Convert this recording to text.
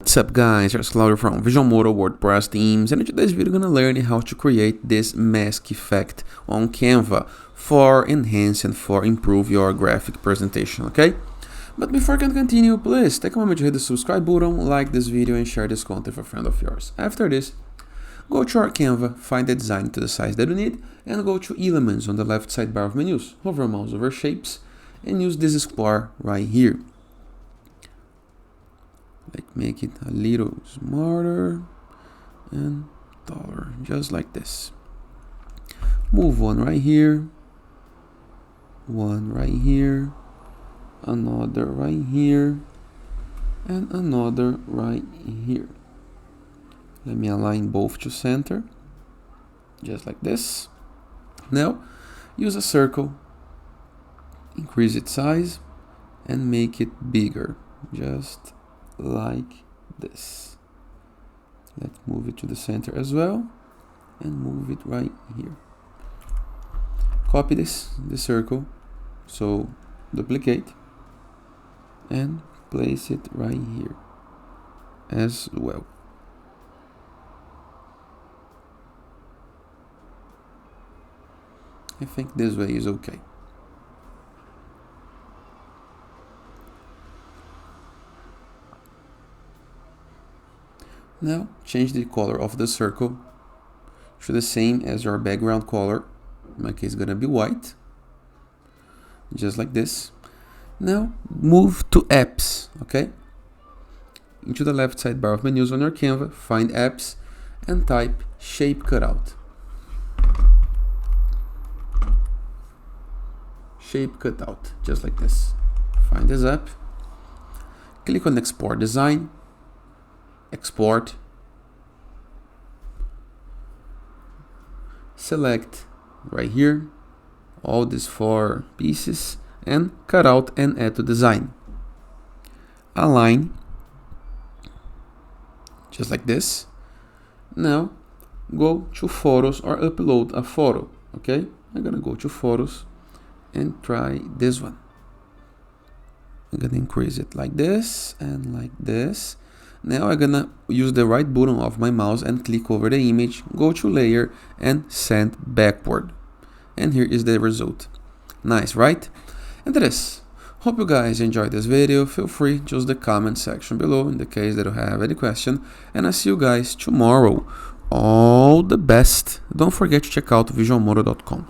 What's up guys, it's Claudio from Visualmodo WordPress themes, and in today's video we're gonna learn how to create this mask effect on Canva for enhance and for improve your graphic presentation, okay? But before I can continue, please take a moment to hit the subscribe button, like this video and share this content with a friend of yours. After this, go to our Canva, find the design to the size that you need, and go to Elements on the left sidebar of menus, hover your mouse over Shapes, and use this Explore right here. Like make it a little smarter and taller, just like this. Move one right here, another right here, and another right here. Let me align both to center, just like this. Now, use a circle, increase its size, and make it bigger, just like this. Let's move it to the center as well and move it right here. Copy the circle, so duplicate and place it right here as well. I think this way is okay. Now change the color of the circle to the same as your background color. In my case, it's gonna be white, just like this. Now move to apps, okay? Into the left sidebar of menus on your Canva, find apps and type shape cutout. Shape cutout, just like this. Find this app, click on export design, export, select right here all these 4 pieces and cut out and add to design. Align, just like this. Now go to photos or upload a photo, okay? I'm gonna go to photos and try this one. I'm gonna increase it like this and like this. Now I'm gonna use the right button of my mouse and click over the image, go to layer and send backward. And here is the result. Nice, right? And that is. Hope you guys enjoyed this video. Feel free to use the comment section below in the case that you have any question. And I'll see you guys tomorrow. All the best. Don't forget to check out visualmodo.com.